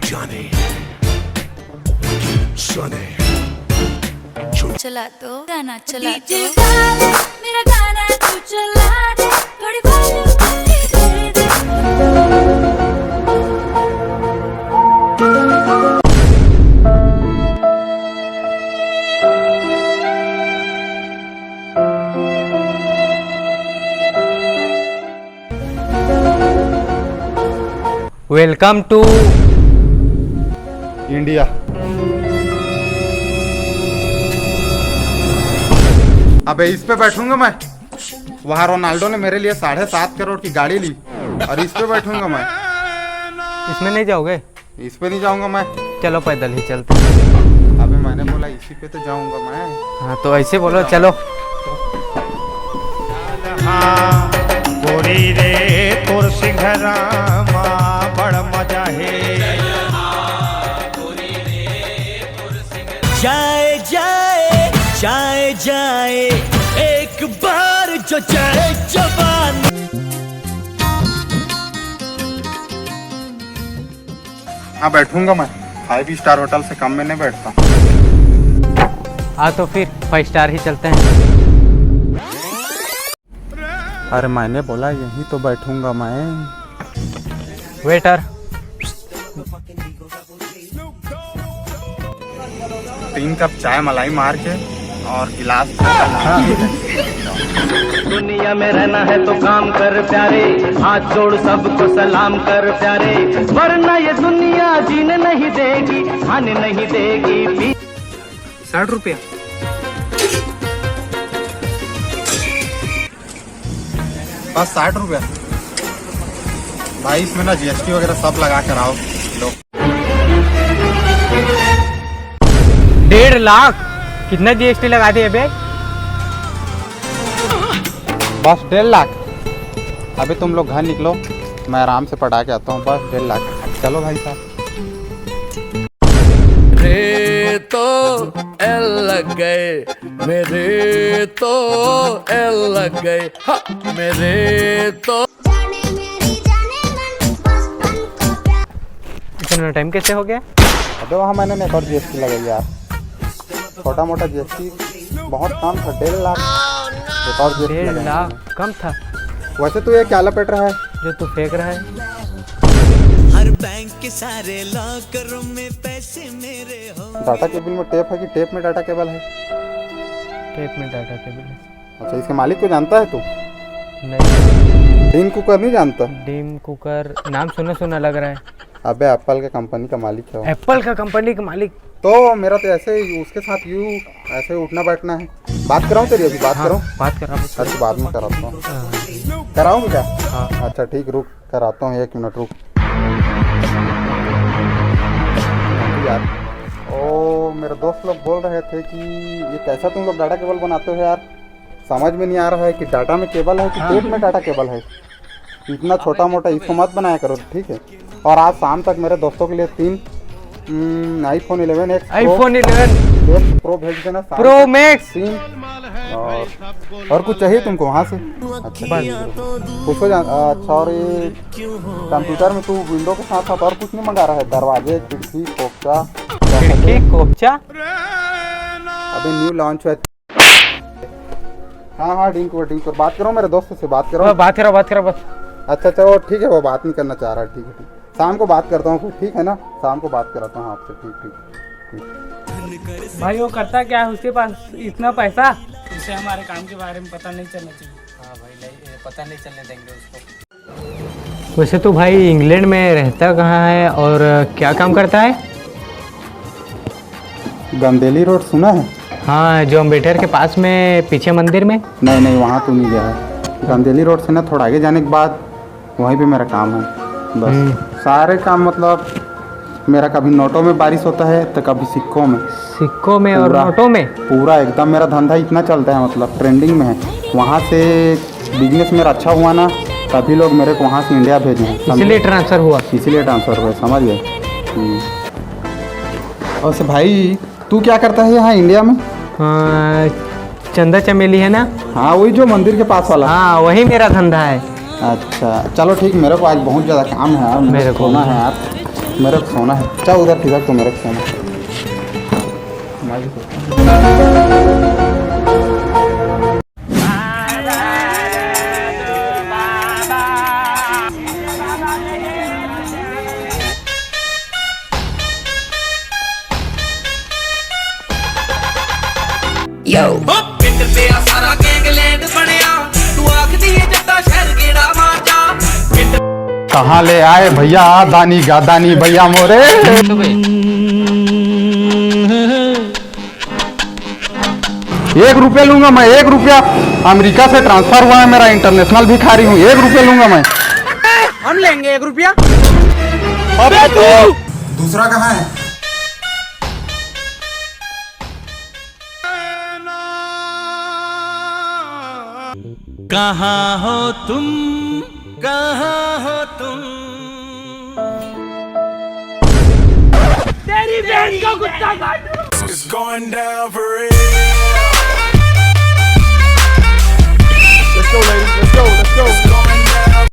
जाने सुने चला दो गाना चला दो मेरा गाना तू चला दे थोड़ी वॉल्यूम दे दे वेलकम टू इंडिया। अबे इस पे बैठूंगा मैं। वहाँ रोनाल्डो ने मेरे लिए 7.5 करोड़ की गाड़ी ली और इस पे बैठूंगा मैं। इसमें नहीं जाओगे? इस पे नहीं जाऊंगा मैं। चलो पैदल ही चलते हैं। अबे मैंने बोला इसी पे तो जाऊंगा मैं। हाँ तो ऐसे बोलो चलो। गोरी रे तोर सिंघरामा बड़ मजा है। जाए जाए जाए जाए एक बार जो जाए जवान। हाँ बैठूंगा मैं। 5 स्टार होटल से कम में नहीं बैठता। हाँ तो फिर 5 स्टार ही चलते हैं। अरे मैंने बोला यहीं तो बैठूंगा मैं। वेटर 3 कप चाय मलाई मार के और गिलास। दुनिया में रहना है तो काम कर प्यारे, हाथ जोड़ सबको सलाम कर प्यारे, वरना ये दुनिया जीने नहीं देगी, खाने नहीं देगी। 60 रुपया। बस 60 रुपया भाई। इसमें ना जीएसटी वगैरह सब लगा कर आओ लो। 1.5 लाख? कितना जीएसटी लगा दिए बे? बस 1.5 लाख। अभी तुम लोग घर निकलो, मैं आराम से पढ़ा के आता हूँ। बस 1.5 लाख। चलो भाई साहब। मेरे तो एल लग गए, मेरे तो एल लग गए, हाँ मेरे तो। इतना टाइम कैसे हो गया? अबे वहाँ मैंने एक और जीएसटी लगाई यार। छोटा मोटा जीएसटी बहुत कम था। 1.5 लाख एक और जीएसटी 1.5 लगाई। लाख कम था? वैसे तू ये क्या लपेट रहा है जो तू फेंक रहा है? हर बैंक के सारे लॉकरों में पैसे मेरे हो। डाटा केबल में टेप है कि टेप में डाटा केबल है? टेप में डाटा केबल है। अच्छा इसके मालिक को जानता है तू? नहीं। डीन कुकर नहीं जानता? डीम कुकर नाम सुना सुना लग रहा है। अबे एप्पल के कंपनी का मालिक है वो। एप्पल का कंपनी का मालिक? तो मेरा तो ऐसे ही उसके साथ ऐसे उठना बैठना है। बात कराऊं तेरी? अभी बात कराऊं? बात करा। अरे तो बाद में कराता हूँ। कराऊं क्या? हाँ। अच्छा ठीक, रुक कराता हूँ। 1 मिनट रुक यार। ओ मेरे दोस्त लोग बोल रहे थे कि ये कैसा तुम लोग डाटा केबल बनाते हो यार। समझ में नहीं आ रहा है कि डाटा में केबल है कि टेप में डाटा केबल है। इतना छोटा मोटा इसको मत बनाया करो, ठीक है? और आज शाम तक मेरे दोस्तों के लिए 3 iPhone 11X प्रो भेज देना। प्रो मैक्स 3 और कुछ चाहिए तुमको वहाँ से? अच्छा कुछ हो अच्छा। और ये कंप्यूटर में तू विंडो के साथ साथ और कुछ नहीं मंगा रहा है? दरवाजे, खिड़की, कोपचा? कोपचा अभी न्यू लॉन्च है। हाँ डीन को बात करो। मेरे दोस्त से बात करो। बात करो बस। अच्छा चलो ठीक है, वो बात नहीं करना चाह रहा है। ठीक है शाम को बात करता हूँ, ठीक है ना? शाम को बात कराता हूँ आपसे। ठीक। भाई वो करता क्या है उसके पास इतना पैसा? उसे हमारे काम के बारे में पता नहीं चलना चाहिए। हाँ भाई पता नहीं चलने देंगे उसको। वैसे तो भाई इंग्लैंड में रहता कहाँ है और क्या काम करता है? गंदेली रोड सुना है? हाँ जो अम्बेडकर के पास में पीछे मंदिर में। नहीं वहाँ तो नहीं गया है। गंदेली रोड से ना थोड़ा आगे जाने के बाद वहीं पे मेरा काम है। बस सारे काम मतलब मेरा कभी नोटों में बारिश होता है तो कभी सिक्कों में और नोटों में। पूरा एकदम मेरा धंधा इतना चलता है, मतलब ट्रेंडिंग में है। वहाँ से बिजनेस मेरा अच्छा हुआ ना, तभी लोग मेरे को वहाँ से इंडिया भेजे हैं। इसलिए ट्रांसफ़र हुआ। समझ गए। और से भाई तू क्या करता है यहाँ इंडिया में? चंदा चमेली है ना? हाँ वही जो मंदिर के पास वाला। हाँ वही मेरा धंधा है। अच्छा चलो ठीक। मेरे को आज बहुत ज़्यादा काम है यार, मेरे को ना है यार। मेरे को सोना है, चाह उधर खिसक तो मेरे को सोना है। पिंड तेरा सारा गैंगलैंड बनया तू आखदी है जट्टा शहर गेड़ा मार जा कहाँ ले आए भैया दानी गादानी भैया मोरे। ₹1 लूंगा मैं, ₹1। अमेरिका से ट्रांसफर हुआ है मेरा, इंटरनेशनल भिखारी हूँ, ₹1 लूंगा मैं। हम लेंगे ₹1। अबे तू दूसरा कहाँ है? कहाँ हो तुम, कहाँ हो तुम। तेरी बहन का कुत्ता काटू। It's going down for real. Let's go, ladies. Let's go.